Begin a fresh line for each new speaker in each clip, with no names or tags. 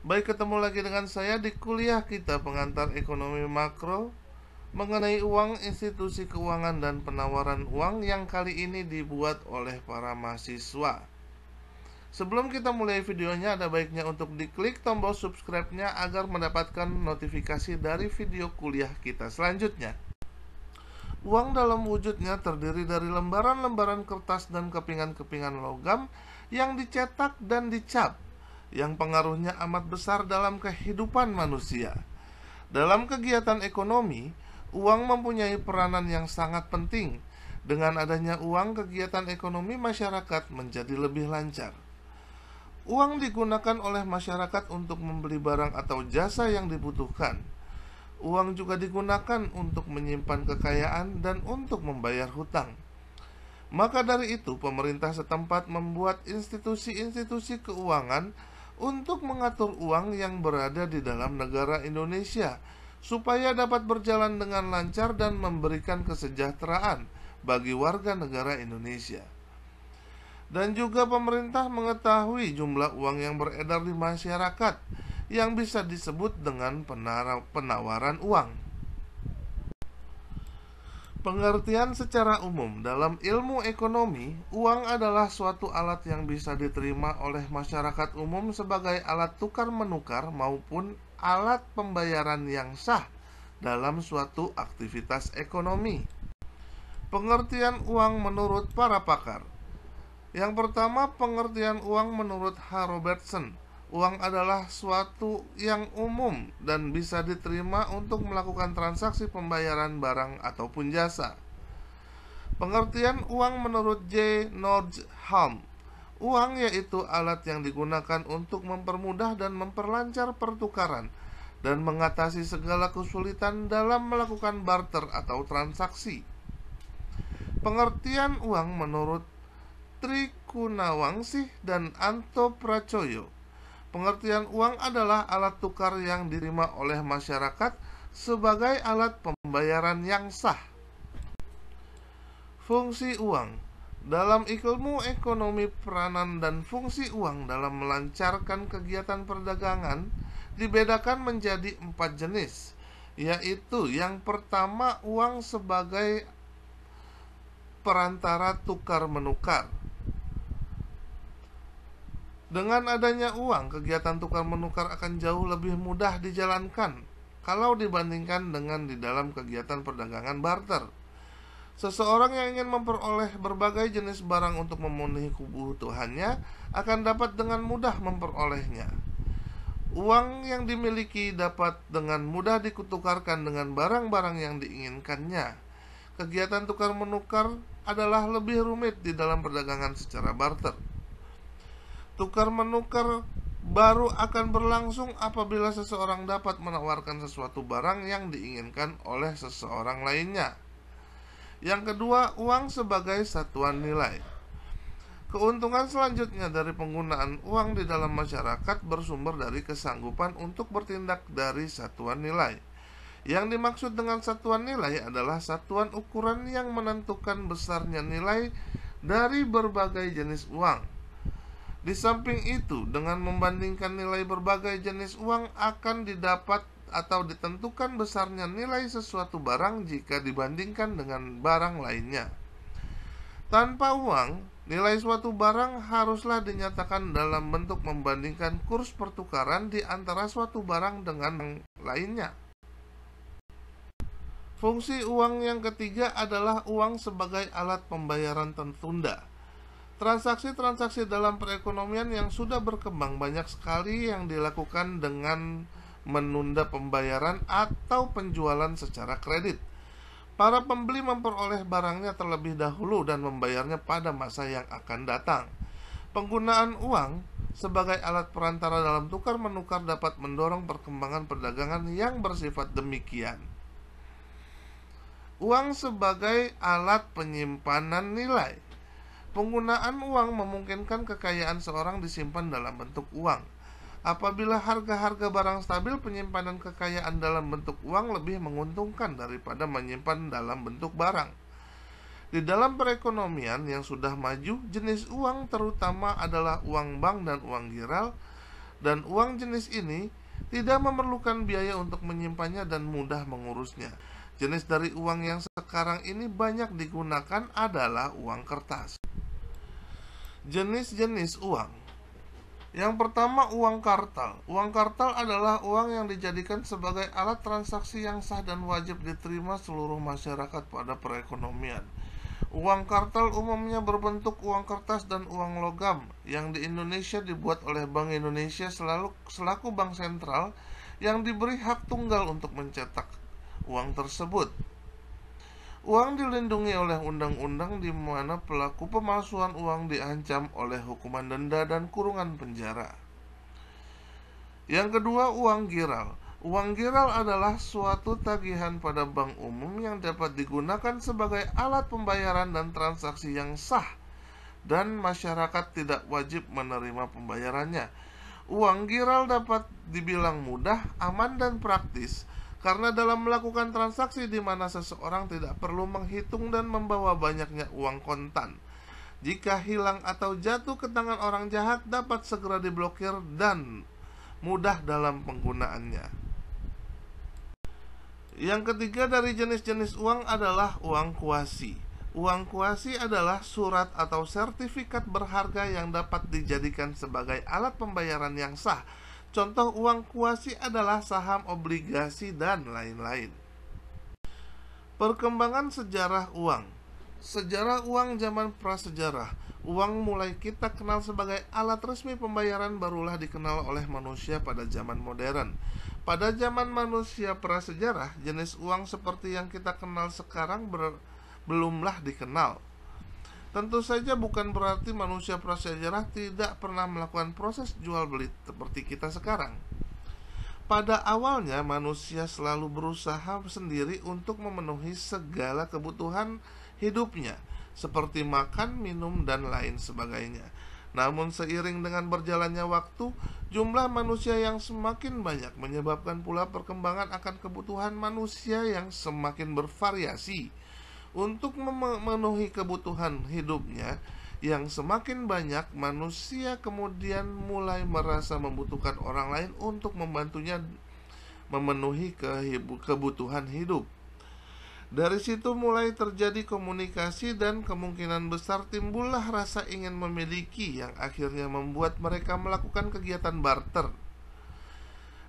Baik, ketemu lagi dengan saya di kuliah kita pengantar ekonomi makro mengenai uang, institusi keuangan, dan penawaran uang yang kali ini dibuat oleh para mahasiswa. Sebelum kita mulai videonya, ada baiknya untuk diklik tombol subscribe-nya agar mendapatkan notifikasi dari video kuliah kita selanjutnya. Uang dalam wujudnya terdiri dari lembaran-lembaran kertas dan kepingan-kepingan logam yang dicetak dan dicap, yang pengaruhnya amat besar dalam kehidupan manusia. Dalam kegiatan ekonomi, uang mempunyai peranan yang sangat penting. Dengan adanya uang, kegiatan ekonomi masyarakat menjadi lebih lancar. Uang digunakan oleh masyarakat untuk membeli barang atau jasa yang dibutuhkan. Uang juga digunakan untuk menyimpan kekayaan dan untuk membayar hutang. Maka dari itu, pemerintah setempat membuat institusi-institusi keuangan untuk mengatur uang yang berada di dalam negara Indonesia, supaya dapat berjalan dengan lancar dan memberikan kesejahteraan bagi warga negara Indonesia. Dan juga pemerintah mengetahui jumlah uang yang beredar di masyarakat, yang bisa disebut dengan penawaran uang. Pengertian secara umum dalam ilmu ekonomi, uang adalah suatu alat yang bisa diterima oleh masyarakat umum sebagai alat tukar-menukar maupun alat pembayaran yang sah dalam suatu aktivitas ekonomi. Pengertian uang menurut para pakar. Yang pertama, pengertian uang menurut H. Robertson. Uang adalah suatu yang umum dan bisa diterima untuk melakukan transaksi pembayaran barang ataupun jasa. Pengertian uang menurut J. Nordhaus. Uang yaitu alat yang digunakan untuk mempermudah dan memperlancar pertukaran dan mengatasi segala kesulitan dalam melakukan barter atau transaksi. Pengertian uang menurut Trikunawangsih dan Anto Pracoyo. Pengertian uang adalah alat tukar yang diterima oleh masyarakat sebagai alat pembayaran yang sah. Fungsi uang. Dalam ilmu ekonomi, peranan dan fungsi uang dalam melancarkan kegiatan perdagangan dibedakan menjadi 4 jenis, yaitu yang pertama, uang sebagai perantara tukar-menukar. Dengan adanya uang, kegiatan tukar-menukar akan jauh lebih mudah dijalankan kalau dibandingkan dengan di dalam kegiatan perdagangan barter. Seseorang yang ingin memperoleh berbagai jenis barang untuk memenuhi kebutuhannya akan dapat dengan mudah memperolehnya. Uang yang dimiliki dapat dengan mudah ditukarkan dengan barang-barang yang diinginkannya. Kegiatan tukar-menukar adalah lebih rumit di dalam perdagangan secara barter. Tukar-menukar baru akan berlangsung apabila seseorang dapat menawarkan sesuatu barang yang diinginkan oleh seseorang lainnya. Yang kedua, uang sebagai satuan nilai. Keuntungan selanjutnya dari penggunaan uang di dalam masyarakat bersumber dari kesanggupan untuk bertindak dari satuan nilai. Yang dimaksud dengan satuan nilai adalah satuan ukuran yang menentukan besarnya nilai dari berbagai jenis uang. Di samping itu, dengan membandingkan nilai berbagai jenis uang akan didapat atau ditentukan besarnya nilai sesuatu barang jika dibandingkan dengan barang lainnya. Tanpa uang, nilai suatu barang haruslah dinyatakan dalam bentuk membandingkan kurs pertukaran di antara suatu barang dengan lainnya. Fungsi uang yang ketiga adalah uang sebagai alat pembayaran tertunda. Transaksi-transaksi dalam perekonomian yang sudah berkembang banyak sekali yang dilakukan dengan menunda pembayaran atau penjualan secara kredit. Para pembeli memperoleh barangnya terlebih dahulu dan membayarnya pada masa yang akan datang. Penggunaan uang sebagai alat perantara dalam tukar-menukar dapat mendorong perkembangan perdagangan yang bersifat demikian. Uang sebagai alat penyimpanan nilai. Penggunaan uang memungkinkan kekayaan seorang disimpan dalam bentuk uang. Apabila harga-harga barang stabil, penyimpanan kekayaan dalam bentuk uang lebih menguntungkan daripada menyimpan dalam bentuk barang. Di dalam perekonomian yang sudah maju, jenis uang terutama adalah uang bank dan uang giral Dan uang jenis ini tidak memerlukan biaya untuk menyimpannya dan mudah mengurusnya. Jenis dari uang yang sekarang ini banyak digunakan adalah uang kertas. Jenis-jenis uang. Yang pertama, uang kartal. Uang kartal adalah uang yang dijadikan sebagai alat transaksi yang sah dan wajib diterima seluruh masyarakat pada perekonomian. Uang kartal umumnya berbentuk uang kertas dan uang logam yang di Indonesia dibuat oleh Bank Indonesia selaku bank sentral yang diberi hak tunggal untuk mencetak uang tersebut. Uang dilindungi oleh undang-undang di mana pelaku pemalsuan uang diancam oleh hukuman denda dan kurungan penjara. Yang kedua, uang giral. Uang giral adalah suatu tagihan pada bank umum yang dapat digunakan sebagai alat pembayaran dan transaksi yang sah dan masyarakat tidak wajib menerima pembayarannya. Uang giral dapat dibilang mudah, aman, dan praktis karena dalam melakukan transaksi di mana seseorang tidak perlu menghitung dan membawa banyaknya uang kontan. Jika hilang atau jatuh ke tangan orang jahat dapat segera diblokir dan mudah dalam penggunaannya. Yang ketiga dari jenis-jenis uang adalah uang kuasi. Uang kuasi adalah surat atau sertifikat berharga yang dapat dijadikan sebagai alat pembayaran yang sah. Contoh uang kuasi adalah saham, obligasi, dan lain-lain. Perkembangan sejarah uang. Sejarah uang zaman prasejarah. Uang mulai kita kenal sebagai alat resmi pembayaran barulah dikenal oleh manusia pada zaman modern. Pada zaman manusia prasejarah, jenis uang seperti yang kita kenal sekarang belumlah dikenal. Tentu saja bukan berarti manusia prasejarah tidak pernah melakukan proses jual beli seperti kita sekarang. Pada awalnya manusia selalu berusaha sendiri untuk memenuhi segala kebutuhan hidupnya, seperti makan, minum, dan lain sebagainya. Namun seiring dengan berjalannya waktu, jumlah manusia yang semakin banyak menyebabkan pula perkembangan akan kebutuhan manusia yang semakin bervariasi. Untuk memenuhi kebutuhan hidupnya yang semakin banyak, manusia kemudian mulai merasa membutuhkan orang lain untuk membantunya memenuhi kebutuhan hidup. Dari situ mulai terjadi komunikasi dan kemungkinan besar timbullah rasa ingin memiliki yang akhirnya membuat mereka melakukan kegiatan barter.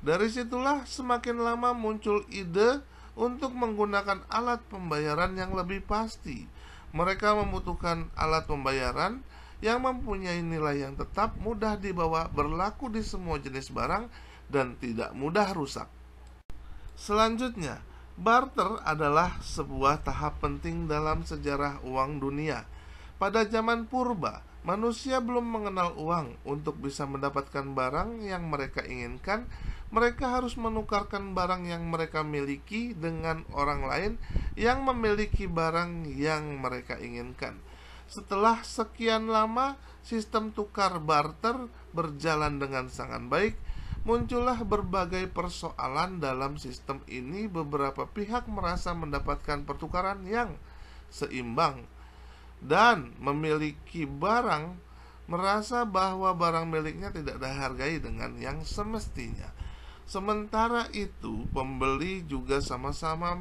Dari situlah semakin lama muncul ide untuk menggunakan alat pembayaran yang lebih pasti. Mereka membutuhkan alat pembayaran yang mempunyai nilai yang tetap, mudah dibawa, berlaku di semua jenis barang, dan tidak mudah rusak. Selanjutnya, barter adalah sebuah tahap penting dalam sejarah uang dunia. Pada zaman purba, manusia belum mengenal uang. Untuk bisa mendapatkan barang yang mereka inginkan, mereka harus menukarkan barang yang mereka miliki dengan orang lain yang memiliki barang yang mereka inginkan. Setelah sekian lama sistem tukar barter berjalan dengan sangat baik, muncullah berbagai persoalan dalam sistem ini. Beberapa pihak merasa mendapatkan pertukaran yang seimbang dan memiliki barang merasa bahwa barang miliknya tidak dihargai dengan yang semestinya. Sementara itu, pembeli juga sama-sama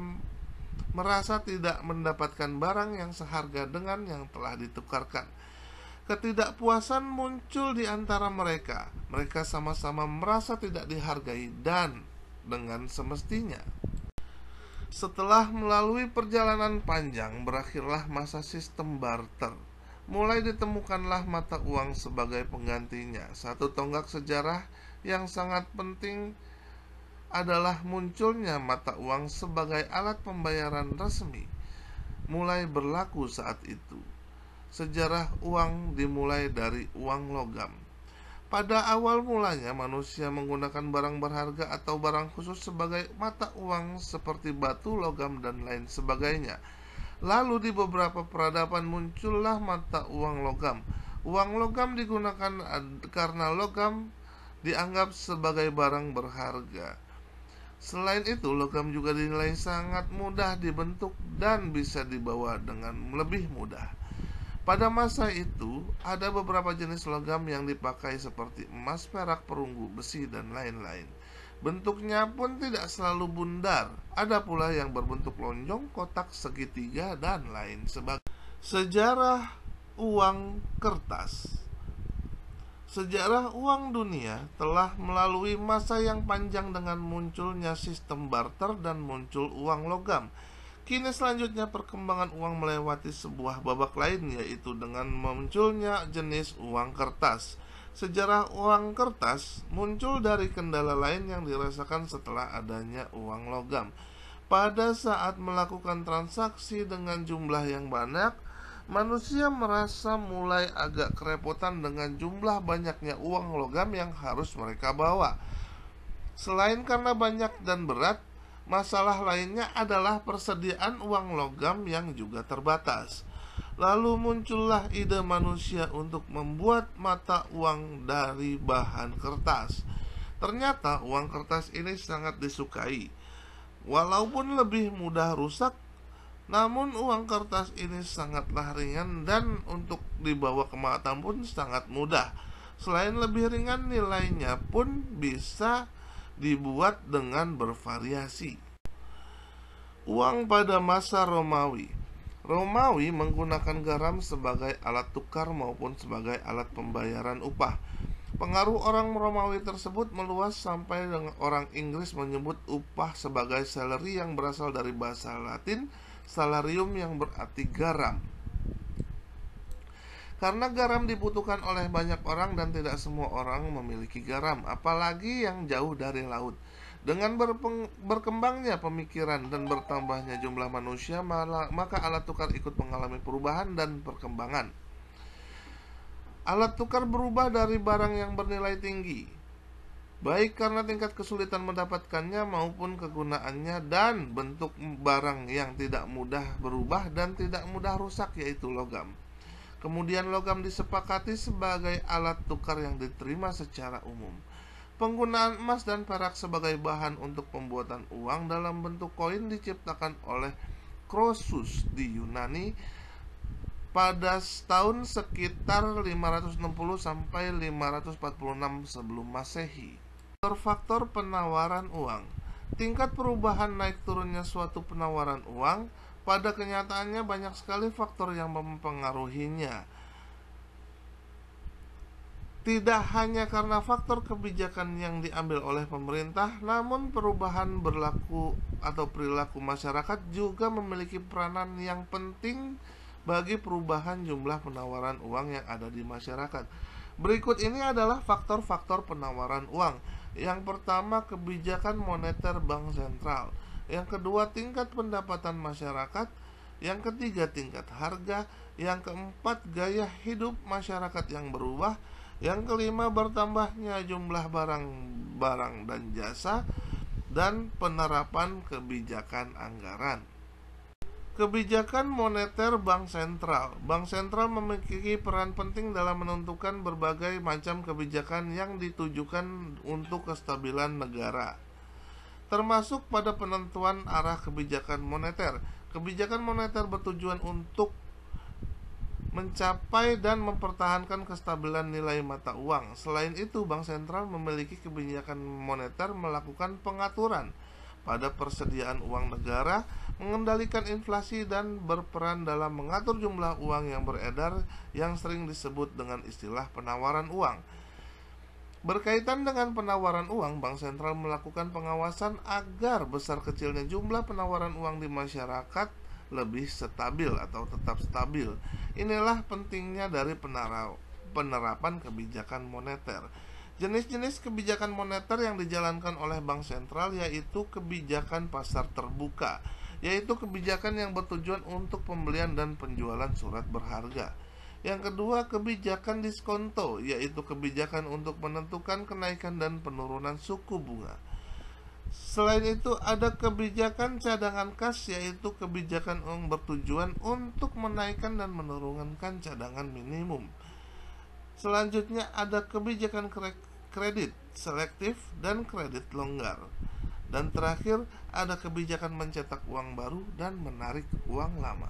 merasa tidak mendapatkan barang yang seharga dengan yang telah ditukarkan. Ketidakpuasan muncul di antara mereka. Mereka sama-sama merasa tidak dihargai dan dengan semestinya. Setelah melalui perjalanan panjang, berakhirlah masa sistem barter. Mulai ditemukanlah mata uang sebagai penggantinya. Satu tonggak sejarah yang sangat penting adalah munculnya mata uang sebagai alat pembayaran resmi. Mulai berlaku saat itu. Sejarah uang dimulai dari uang logam. Pada awal mulanya manusia menggunakan barang berharga atau barang khusus sebagai mata uang seperti batu, logam, dan lain sebagainya. Lalu di beberapa peradaban muncullah mata uang logam. Uang logam digunakan karena logam dianggap sebagai barang berharga. Selain itu, logam juga dinilai sangat mudah dibentuk dan bisa dibawa dengan lebih mudah. Pada masa itu, ada beberapa jenis logam yang dipakai seperti emas, perak, perunggu, besi, dan lain-lain. Bentuknya pun tidak selalu bundar. Ada pula yang berbentuk lonjong, kotak, segitiga, dan lain sebagainya. Sejarah uang kertas. Sejarah uang dunia telah melalui masa yang panjang dengan munculnya sistem barter dan muncul uang logam. Kini selanjutnya perkembangan uang melewati sebuah babak lain, yaitu dengan munculnya jenis uang kertas. Sejarah uang kertas muncul dari kendala lain yang dirasakan setelah adanya uang logam. Pada saat melakukan transaksi dengan jumlah yang banyak, manusia merasa mulai agak kerepotan dengan jumlah banyaknya uang logam yang harus mereka bawa. Selain karena banyak dan berat, masalah lainnya adalah persediaan uang logam yang juga terbatas. Lalu muncullah ide manusia untuk membuat mata uang dari bahan kertas. Ternyata uang kertas ini sangat disukai. Walaupun lebih mudah rusak, namun uang kertas ini sangatlah ringan dan untuk dibawa kemana pun sangat mudah. Selain lebih ringan, nilainya pun bisa dibuat dengan bervariasi. Uang pada masa Romawi. Romawi menggunakan garam sebagai alat tukar maupun sebagai alat pembayaran upah. Pengaruh orang Romawi tersebut meluas sampai orang Inggris menyebut upah sebagai salary yang berasal dari bahasa Latin salarium yang berarti garam. Karena garam dibutuhkan oleh banyak orang dan tidak semua orang memiliki garam, apalagi yang jauh dari laut. Dengan berkembangnya pemikiran dan bertambahnya jumlah manusia, maka alat tukar ikut mengalami perubahan dan perkembangan. Alat tukar berubah dari barang yang bernilai tinggi, baik karena tingkat kesulitan mendapatkannya maupun kegunaannya, dan bentuk barang yang tidak mudah berubah dan tidak mudah rusak, yaitu logam. Kemudian logam disepakati sebagai alat tukar yang diterima secara umum. Penggunaan emas dan perak sebagai bahan untuk pembuatan uang dalam bentuk koin diciptakan oleh Croesus di Yunani pada tahun sekitar 560 sampai 546 sebelum Masehi. Faktor penawaran uang. Tingkat perubahan naik turunnya suatu penawaran uang, pada kenyataannya banyak sekali faktor yang mempengaruhinya. Tidak hanya karena faktor kebijakan yang diambil oleh pemerintah, namun perubahan berlaku atau perilaku masyarakat juga memiliki peranan yang penting bagi perubahan jumlah penawaran uang yang ada di masyarakat. Berikut ini adalah faktor-faktor penawaran uang. Yang pertama, kebijakan moneter bank sentral. Yang kedua, tingkat pendapatan masyarakat. Yang ketiga, tingkat harga. Yang keempat, gaya hidup masyarakat yang berubah. Yang kelima, bertambahnya jumlah barang dan jasa. Dan penerapan kebijakan anggaran. Kebijakan moneter bank sentral. Bank sentral memiliki peran penting dalam menentukan berbagai macam kebijakan yang ditujukan untuk kestabilan negara, termasuk pada penentuan arah kebijakan moneter. Kebijakan moneter bertujuan untuk mencapai dan mempertahankan kestabilan nilai mata uang. Selain itu, bank sentral memiliki kebijakan moneter melakukan pengaturan pada persediaan uang negara, mengendalikan inflasi, dan berperan dalam mengatur jumlah uang yang beredar yang sering disebut dengan istilah penawaran uang. Berkaitan dengan penawaran uang, bank sentral melakukan pengawasan agar besar kecilnya jumlah penawaran uang di masyarakat lebih stabil atau tetap stabil. Inilah pentingnya dari penerapan kebijakan moneter. Jenis-jenis kebijakan moneter yang dijalankan oleh bank sentral yaitu kebijakan pasar terbuka, yaitu kebijakan yang bertujuan untuk pembelian dan penjualan surat berharga. Yang kedua, kebijakan diskonto, yaitu kebijakan untuk menentukan kenaikan dan penurunan suku bunga. Selain itu, ada kebijakan cadangan kas, yaitu kebijakan yang bertujuan untuk menaikkan dan menurunkan cadangan minimum. Selanjutnya ada kebijakan kredit selektif dan kredit longgar. Dan terakhir ada kebijakan mencetak uang baru dan menarik uang lama.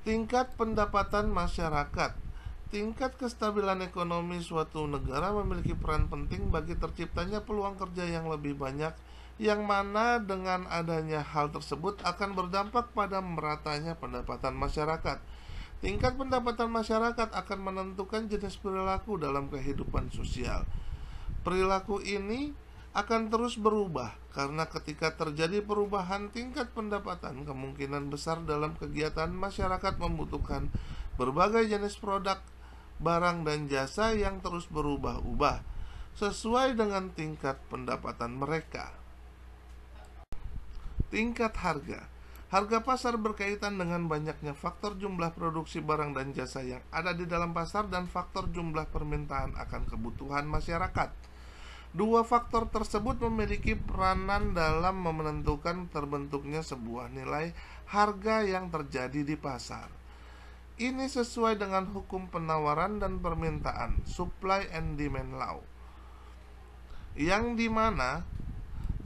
Tingkat pendapatan masyarakat. Tingkat kestabilan ekonomi suatu negara memiliki peran penting bagi terciptanya peluang kerja yang lebih banyak, yang mana dengan adanya hal tersebut akan berdampak pada meratanya pendapatan masyarakat. Tingkat pendapatan masyarakat akan menentukan jenis perilaku dalam kehidupan sosial. Perilaku ini akan terus berubah karena ketika terjadi perubahan tingkat pendapatan, kemungkinan besar dalam kegiatan masyarakat membutuhkan berbagai jenis produk, barang dan jasa yang terus berubah-ubah sesuai dengan tingkat pendapatan mereka. Tingkat harga. Harga pasar berkaitan dengan banyaknya faktor jumlah produksi barang dan jasa yang ada di dalam pasar dan faktor jumlah permintaan akan kebutuhan masyarakat. Dua faktor tersebut memiliki peranan dalam menentukan terbentuknya sebuah nilai harga yang terjadi di pasar. Ini sesuai dengan hukum penawaran dan permintaan, supply and demand law, yang dimana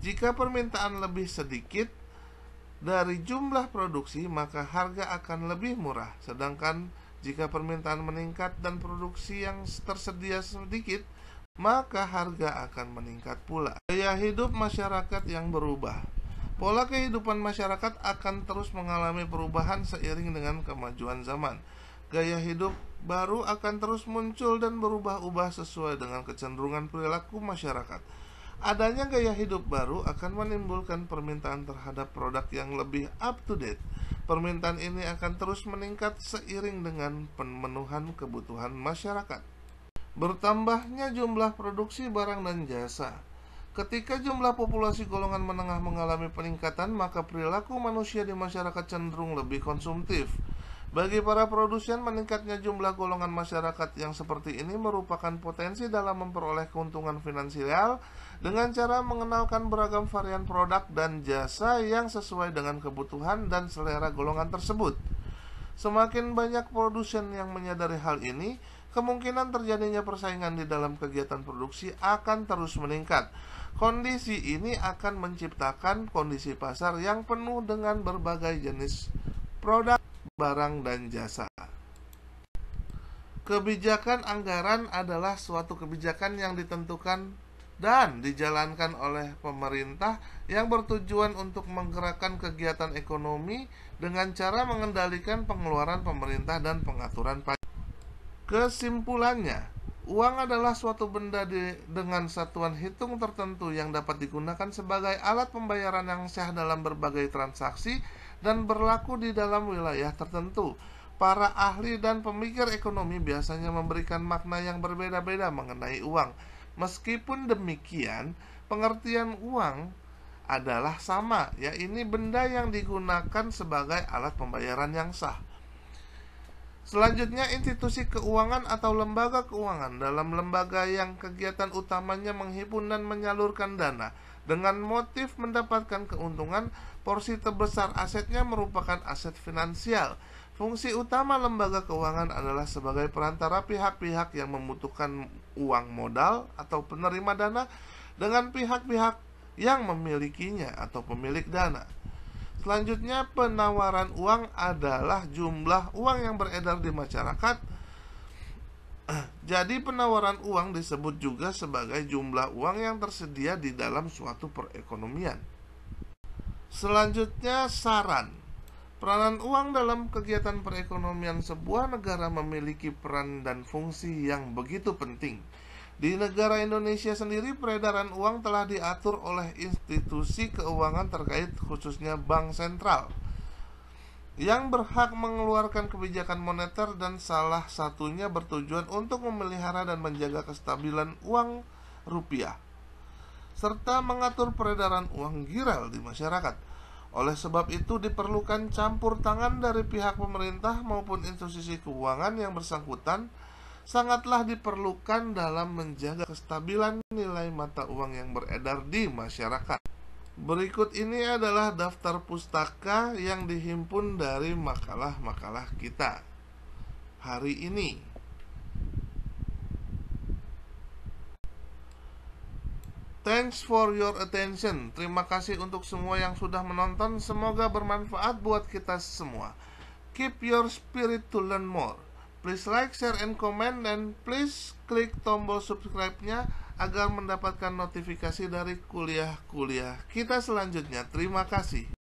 jika permintaan lebih sedikit dari jumlah produksi, maka harga akan lebih murah. Sedangkan jika permintaan meningkat dan produksi yang tersedia sedikit, maka harga akan meningkat pula. Gaya hidup masyarakat yang berubah. Pola kehidupan masyarakat akan terus mengalami perubahan seiring dengan kemajuan zaman. Gaya hidup baru akan terus muncul dan berubah-ubah sesuai dengan kecenderungan perilaku masyarakat. Adanya gaya hidup baru akan menimbulkan permintaan terhadap produk yang lebih up to date. Permintaan ini akan terus meningkat seiring dengan pemenuhan kebutuhan masyarakat. Bertambahnya jumlah produksi barang dan jasa. Ketika jumlah populasi golongan menengah mengalami peningkatan, maka perilaku manusia di masyarakat cenderung lebih konsumtif. Bagi para produsen, meningkatnya jumlah golongan masyarakat yang seperti ini merupakan potensi dalam memperoleh keuntungan finansial dengan cara mengenalkan beragam varian produk dan jasa yang sesuai dengan kebutuhan dan selera golongan tersebut. Semakin banyak produsen yang menyadari hal ini, kemungkinan terjadinya persaingan di dalam kegiatan produksi akan terus meningkat. Kondisi ini akan menciptakan kondisi pasar yang penuh dengan berbagai jenis produk, barang, dan jasa. Kebijakan anggaran adalah suatu kebijakan yang ditentukan dan dijalankan oleh pemerintah yang bertujuan untuk menggerakkan kegiatan ekonomi dengan cara mengendalikan pengeluaran pemerintah dan pengaturan pajak. Kesimpulannya, uang adalah suatu benda dengan satuan hitung tertentu yang dapat digunakan sebagai alat pembayaran yang sah dalam berbagai transaksi dan berlaku di dalam wilayah tertentu. Para ahli dan pemikir ekonomi biasanya memberikan makna yang berbeda-beda mengenai uang. Meskipun demikian, pengertian uang adalah sama, yaitu benda yang digunakan sebagai alat pembayaran yang sah. Selanjutnya, institusi keuangan atau lembaga keuangan dalam lembaga yang kegiatan utamanya menghimpun dan menyalurkan dana dengan motif mendapatkan keuntungan. Porsi terbesar asetnya merupakan aset finansial. Fungsi utama lembaga keuangan adalah sebagai perantara pihak-pihak yang membutuhkan uang modal atau penerima dana dengan pihak-pihak yang memilikinya atau pemilik dana. Selanjutnya, penawaran uang adalah jumlah uang yang beredar di masyarakat. Jadi penawaran uang disebut juga sebagai jumlah uang yang tersedia di dalam suatu perekonomian. Selanjutnya, saran. Peranan uang dalam kegiatan perekonomian sebuah negara memiliki peran dan fungsi yang begitu penting. Di negara Indonesia sendiri, peredaran uang telah diatur oleh institusi keuangan terkait, khususnya Bank Sentral, yang berhak mengeluarkan kebijakan moneter dan salah satunya bertujuan untuk memelihara dan menjaga kestabilan uang rupiah, serta mengatur peredaran uang giral di masyarakat. Oleh sebab itu, diperlukan campur tangan dari pihak pemerintah maupun institusi keuangan yang bersangkutan. Sangatlah diperlukan dalam menjaga kestabilan nilai mata uang yang beredar di masyarakat. Berikut ini adalah daftar pustaka yang dihimpun dari makalah-makalah kita hari ini. Thanks for your attention. Terima kasih untuk semua yang sudah menonton. Semoga bermanfaat buat kita semua. Keep your spirit to learn more. Please like, share, and comment, dan please klik tombol subscribe-nya agar mendapatkan notifikasi dari kuliah-kuliah kita selanjutnya. Terima kasih.